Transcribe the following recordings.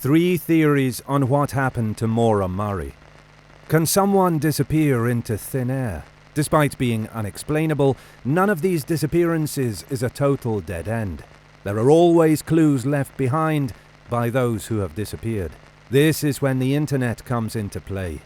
3 theories on what happened to Maura Murray. Can someone disappear into thin air? Despite being unexplainable, none of these disappearances is a total dead end. There are always clues left behind by those who have disappeared. This is when the internet comes into play.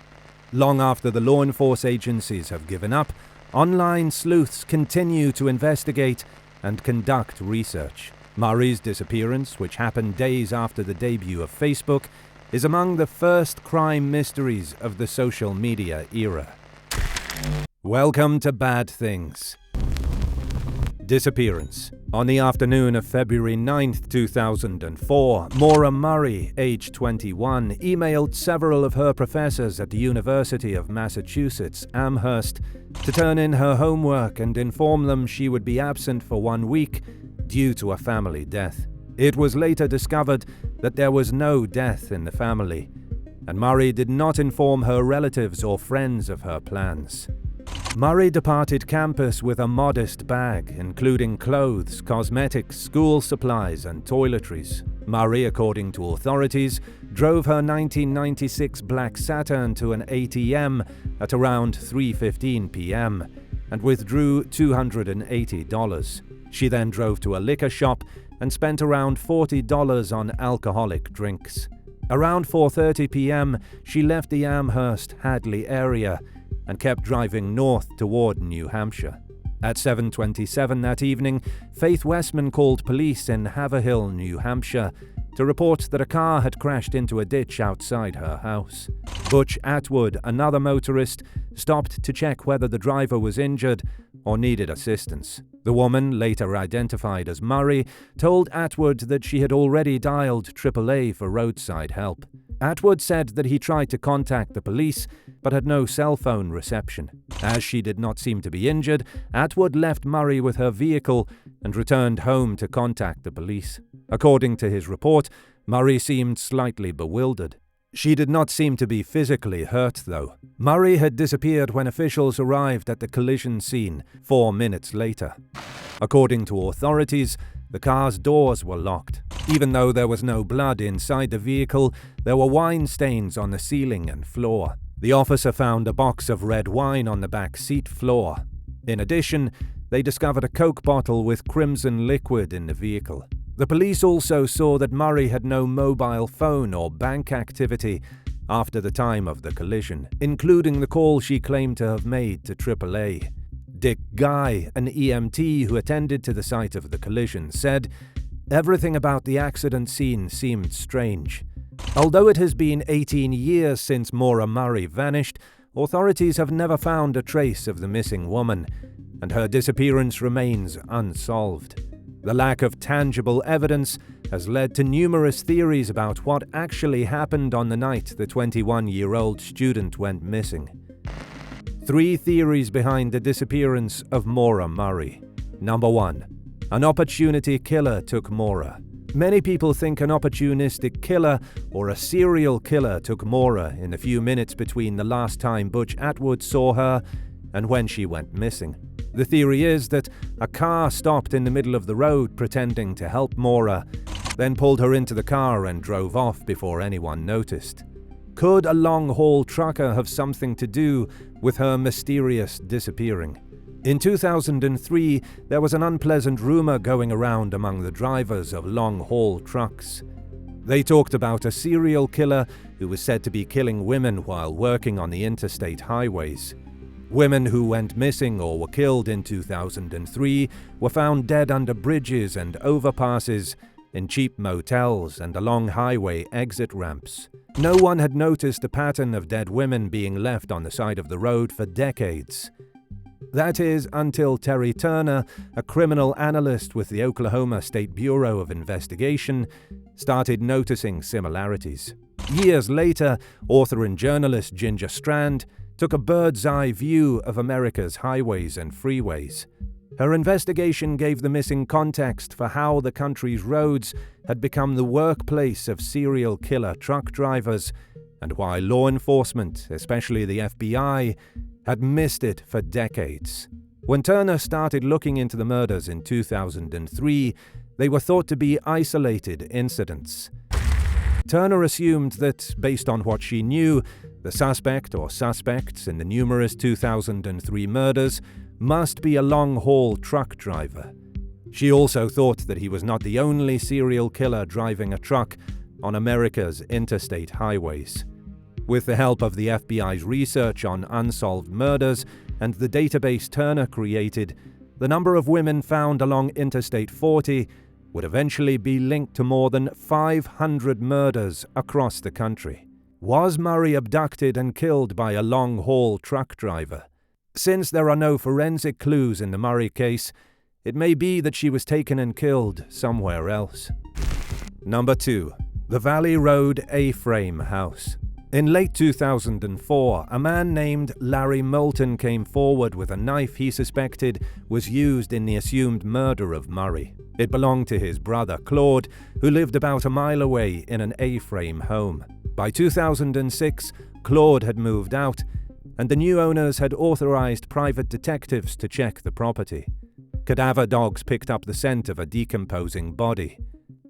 Long after the law enforcement agencies have given up, online sleuths continue to investigate and conduct research. Murray's disappearance, which happened days after the debut of Facebook, is among the first crime mysteries of the social media era. Welcome to Bad Things. Disappearance. On the afternoon of February 9, 2004, Maura Murray, age 21, emailed several of her professors at the University of Massachusetts, Amherst, to turn in her homework and inform them she would be absent for 1 week due to a family death. It was later discovered that there was no death in the family, and Murray did not inform her relatives or friends of her plans. Murray departed campus with a modest bag, including clothes, cosmetics, school supplies, and toiletries. Murray, according to authorities, drove her 1996 black Saturn to an ATM at around 3:15 p.m. and withdrew $280. She then drove to a liquor shop and spent around $40 on alcoholic drinks. Around 4:30 p.m., she left the Amherst-Hadley area and kept driving north toward New Hampshire. At 7:27 that evening, Faith Westman called police in Haverhill, New Hampshire, to report that a car had crashed into a ditch outside her house. Butch Atwood, another motorist, stopped to check whether the driver was injured or needed assistance. The woman, later identified as Murray, told Atwood that she had already dialed AAA for roadside help. Atwood said that he tried to contact the police, but had no cell phone reception. As she did not seem to be injured, Atwood left Murray with her vehicle and returned home to contact the police. According to his report, Murray seemed slightly bewildered. She did not seem to be physically hurt, though. Murray had disappeared when officials arrived at the collision scene 4 minutes later. According to authorities, the car's doors were locked. Even though there was no blood inside the vehicle, there were wine stains on the ceiling and floor. The officer found a box of red wine on the back seat floor. In addition, they discovered a Coke bottle with crimson liquid in the vehicle. The police also saw that Murray had no mobile phone or bank activity after the time of the collision, including the call she claimed to have made to AAA. Dick Guy, an EMT who attended to the site of the collision, said, "Everything about the accident scene seemed strange. Although it has been 18 years since Maura Murray vanished, authorities have never found a trace of the missing woman, and her disappearance remains unsolved. The lack of tangible evidence has led to numerous theories about what actually happened on the night the 21-year-old student went missing." 3 theories behind the disappearance of Maura Murray. Number 1. An opportunity killer took Maura. Many people think an opportunistic killer or a serial killer took Maura in the few minutes between the last time Butch Atwood saw her and when she went missing. The theory is that a car stopped in the middle of the road pretending to help Maura, then pulled her into the car and drove off before anyone noticed. Could a long-haul trucker have something to do with her mysterious disappearing? In 2003, there was an unpleasant rumor going around among the drivers of long-haul trucks. They talked about a serial killer who was said to be killing women while working on the interstate highways. Women who went missing or were killed in 2003 were found dead under bridges and overpasses, in cheap motels and along highway exit ramps. No one had noticed a pattern of dead women being left on the side of the road for decades. That is, until Terry Turner, a criminal analyst with the Oklahoma State Bureau of Investigation, started noticing similarities. Years later, author and journalist Ginger Strand took a bird's-eye view of America's highways and freeways. Her investigation gave the missing context for how the country's roads had become the workplace of serial killer truck drivers, and why law enforcement, especially the FBI, had missed it for decades. When Turner started looking into the murders in 2003, they were thought to be isolated incidents. Turner assumed that, based on what she knew, the suspect or suspects in the numerous 2003 murders must be a long-haul truck driver. She also thought that he was not the only serial killer driving a truck on America's interstate highways. With the help of the FBI's research on unsolved murders and the database Turner created, the number of women found along Interstate 40 would eventually be linked to more than 500 murders across the country. Was Murray abducted and killed by a long-haul truck driver? Since there are no forensic clues in the Murray case, it may be that she was taken and killed somewhere else. Number 2. The Valley Road A-frame house. In late 2004, a man named Larry Moulton came forward with a knife he suspected was used in the assumed murder of Murray. It belonged to his brother, Claude, who lived about a mile away in an A-frame home. By 2006, Claude had moved out, and the new owners had authorized private detectives to check the property. Cadaver dogs picked up the scent of a decomposing body.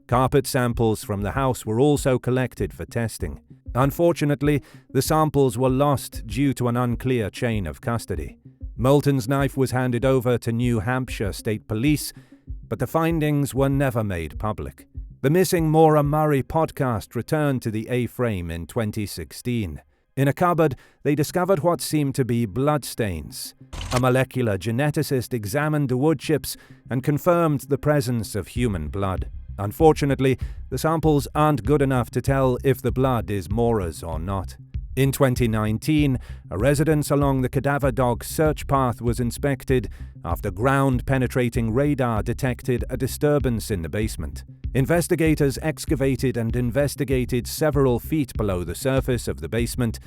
Carpet samples from the house were also collected for testing. Unfortunately, the samples were lost due to an unclear chain of custody. Moulton's knife was handed over to New Hampshire State Police, but the findings were never made public. The Missing Maura Murray podcast returned to the A-frame in 2016. In a cupboard, they discovered what seemed to be bloodstains. A molecular geneticist examined the wood chips and confirmed the presence of human blood. Unfortunately, the samples aren't good enough to tell if the blood is Maura's or not. In 2019, a residence along the cadaver dog search path was inspected after ground-penetrating radar detected a disturbance in the basement. Investigators excavated and investigated several feet below the surface of the basement,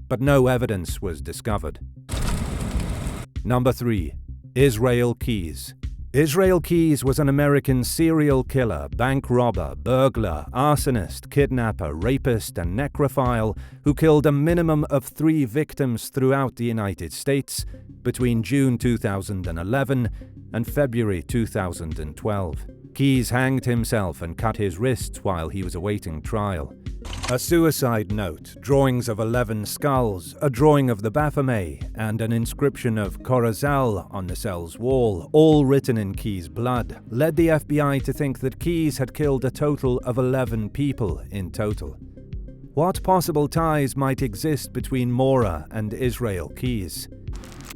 but no evidence was discovered. Number 3. Israel Keyes. Israel Keyes was an American serial killer, bank robber, burglar, arsonist, kidnapper, rapist, and necrophile who killed a minimum of 3 victims throughout the United States between June 2011 and February 2012. Keyes hanged himself and cut his wrists while he was awaiting trial. A suicide note, drawings of 11 skulls, a drawing of the Baphomet, and an inscription of Corazal on the cell's wall, all written in Keyes' blood, led the FBI to think that Keyes had killed a total of 11 people in total. What possible ties might exist between Maura and Israel Keyes?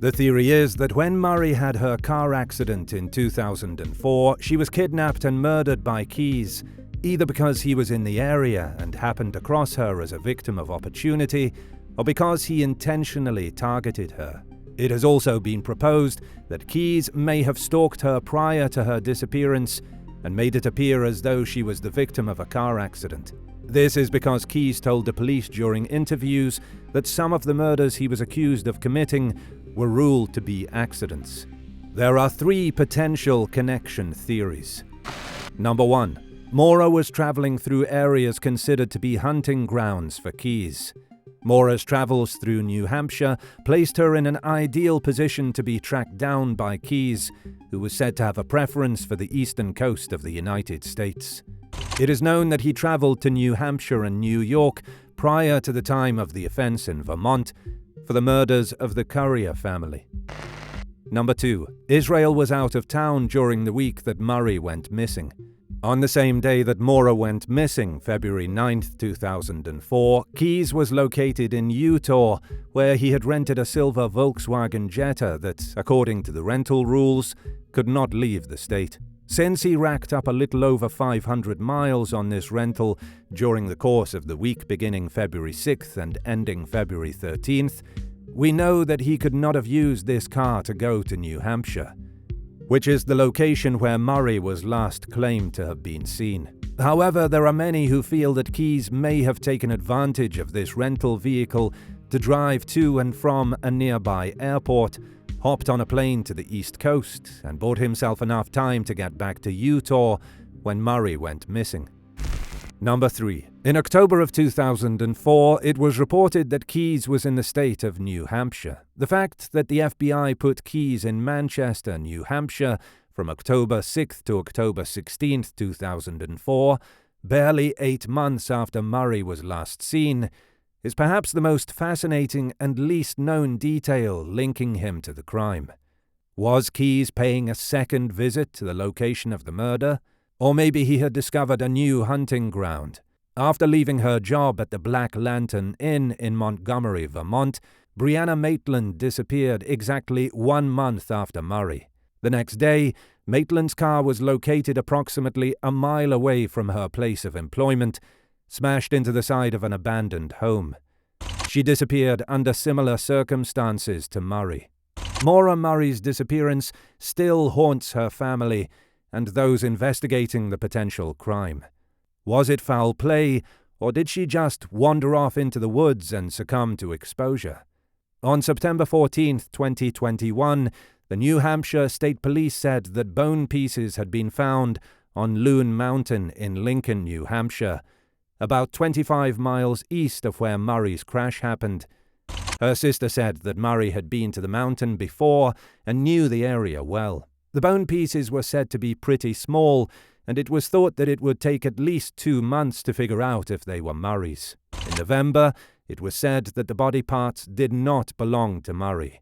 The theory is that when Murray had her car accident in 2004, she was kidnapped and murdered by Keyes, either because he was in the area and happened across her as a victim of opportunity, or because he intentionally targeted her. It has also been proposed that Keyes may have stalked her prior to her disappearance and made it appear as though she was the victim of a car accident. This is because Keyes told the police during interviews that some of the murders he was accused of committing were ruled to be accidents. There are 3 potential connection theories. Number 1. Maura was traveling through areas considered to be hunting grounds for Keyes. Maura's travels through New Hampshire placed her in an ideal position to be tracked down by Keyes, who was said to have a preference for the eastern coast of the United States. It is known that he traveled to New Hampshire and New York prior to the time of the offense in Vermont for the murders of the Currier family. Number 2. Israel was out of town during the week that Murray went missing. On the same day that Maura went missing, February 9, 2004, Keyes was located in Utah, where he had rented a silver Volkswagen Jetta that, according to the rental rules, could not leave the state. Since he racked up a little over 500 miles on this rental during the course of the week beginning February 6th and ending February 13th, we know that he could not have used this car to go to New Hampshire, which is the location where Murray was last claimed to have been seen. However, there are many who feel that Keyes may have taken advantage of this rental vehicle to drive to and from a nearby airport, hopped on a plane to the East Coast, and bought himself enough time to get back to Utah when Murray went missing. Number 3. In October of 2004, it was reported that Keyes was in the state of New Hampshire. The fact that the FBI put Keyes in Manchester, New Hampshire, from October 6th to October 16th, 2004, barely 8 months after Murray was last seen, is perhaps the most fascinating and least known detail linking him to the crime. Was Keyes paying a second visit to the location of the murder? Or maybe he had discovered a new hunting ground. After leaving her job at the Black Lantern Inn in Montgomery, Vermont, Brianna Maitland disappeared exactly 1 month after Murray. The next day, Maitland's car was located approximately a mile away from her place of employment, smashed into the side of an abandoned home. She disappeared under similar circumstances to Murray. Maura Murray's disappearance still haunts her family and those investigating the potential crime. Was it foul play, or did she just wander off into the woods and succumb to exposure? On September 14, 2021, the New Hampshire State Police said that bone pieces had been found on Loon Mountain in Lincoln, New Hampshire, about 25 miles east of where Murray's crash happened. Her sister said that Murray had been to the mountain before and knew the area well. The bone pieces were said to be pretty small, and it was thought that it would take at least 2 months to figure out if they were Murray's. In November, it was said that the body parts did not belong to Murray.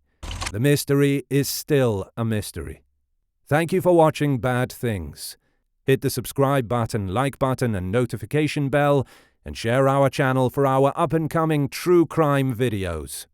The mystery is still a mystery. Thank you for watching Bad Things. Hit the subscribe button, like button, and notification bell, and share our channel for our up-and-coming true crime videos.